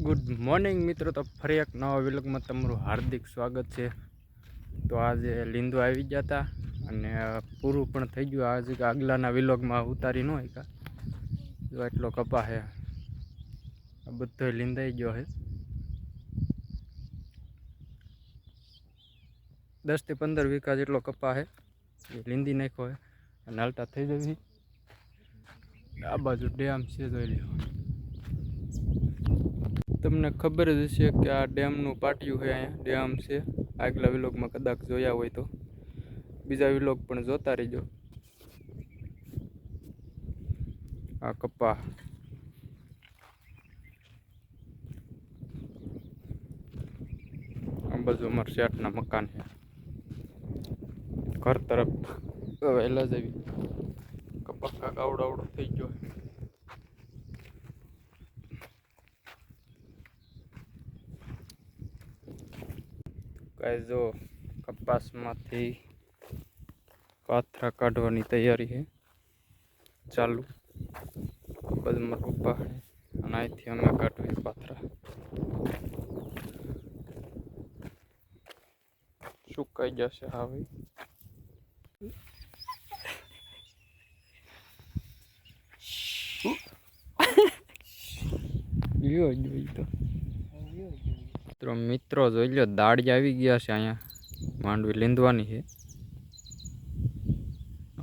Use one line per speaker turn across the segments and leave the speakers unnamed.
Good morning મિત્રો, તો ફરી એક નવા વિલોગમાં તમારું હાર્દિક સ્વાગત છે। તો આજે લીંદુ આવી ગયા હતા અને પૂરું પણ થઈ ગયું। આજે આગલાના વિલોગમાં ઉતારી ન હોય જો એટલો કપા છે, આ બધો લીંદાઈ ગયો છે। 10 થી 15 વીઘા જેટલો કપા છે એ લીંદી નાખ્યો છે અને હાલતા થઈ જવી। આ બાજુ ડેમ છે, જોઈ લો। તમને ખબર જ હશે કે આ ડેમનું પાટિયું છે, અહીંયા ડેમ છે। આગલા વિલોગમાં કદાચ જોયા હોય તો બીજા વિલોગ પણ જોતા રહીજો। આ કપા આ બાજુ અમારા શેઠના મકાન છે, ઘર તરફ વહેલા જવી। કપા કાક આવડો થઈ ગયો। જો કપાસમાંથી પાથરા કાઢવાની તૈયારી છે ચાલુ। બધમાં પપ્પા છે અને અહીંથી અમે કાઢીએ પાથરા। સુકાઈ જશે હવે। તો મિત્રો જોઈ લો, દાળી આવી ગયા છે। અહીંયા માંડવી લીંદવાની છે,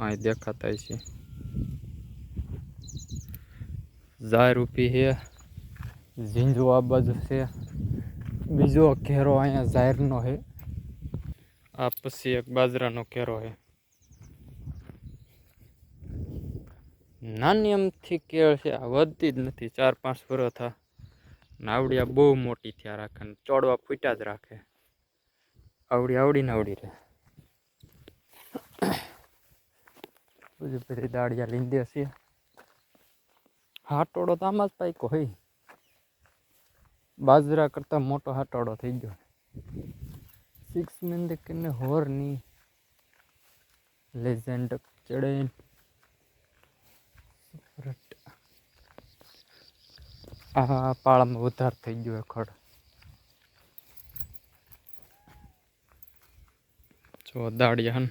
અહીં દેખાતા છે। ઝાર ઊભી છે, ઝીંઝો આ બાજુ છે, બીજો ઘેરો અહીંયા ઝારનો છે। આ પછી એક બાજરાનો ઘેરો છે। નાની અમથી કેળ છે, આ વધતી જ નથી। 4-5 વર્ષ થા આવડિયા બહુ મોટી થયા રાખે ને ચોડવા ફૂટ્યા જ રાખે। આવડી રહે। બધી દાળિયા લીંદે છે। હાટોડો તો આમાં જ પાક્યો હોય, બાજરા કરતા મોટો હાટોડો થઈ ગયો। 6 મિનિટ કે હોરની લેજેન્ડ ચડે। આ પાળામાં વધારે થઈ ગયો ખડ। જો દાળિયા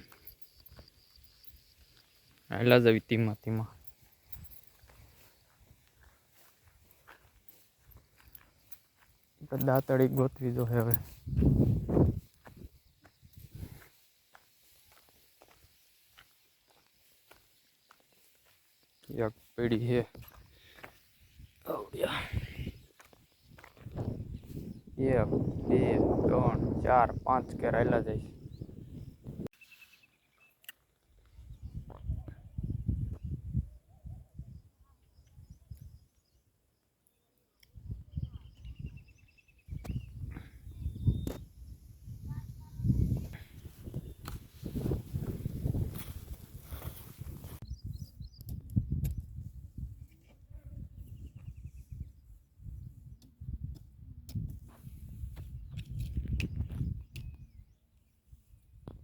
હાલા જવી ધીમા। દાંતડી ગોતવી જો હવે। એક પેઢી છે, 1 2 3 4 5 કે રાયલા જાય।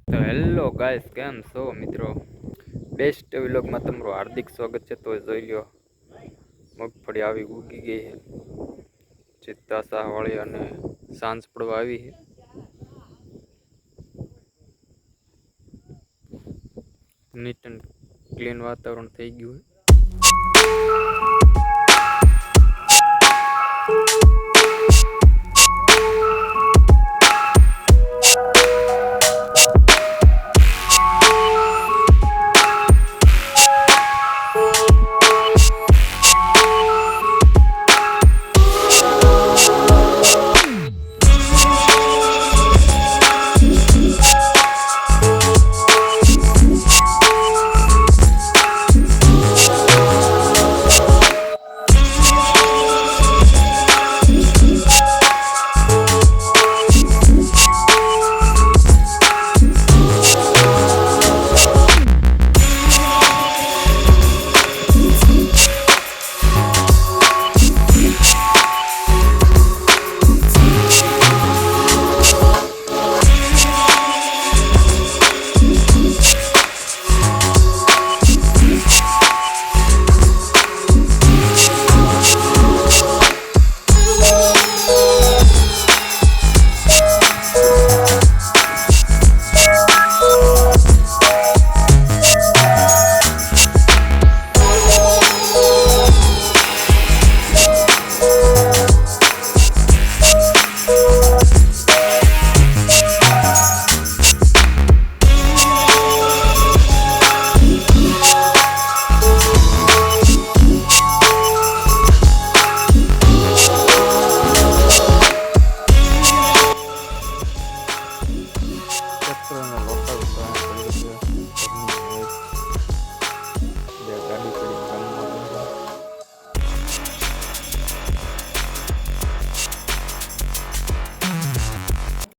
તો હેલો ગાઈસ, કેમ છો મિત્રો? બેસ્ટ વિલોગમાં તમારું હાર્દિક સ્વાગત છે। તો જોઈ લો, મગફળી આવી ઉગી ગઈ છે, ચિત્તા સાહવાળી અને સાંજ પડવા આવી છે। નીટ એન્ડ ક્લીન વાતાવરણ થઈ ગયું છે। બતાવું તો આ પડી છે ઘરની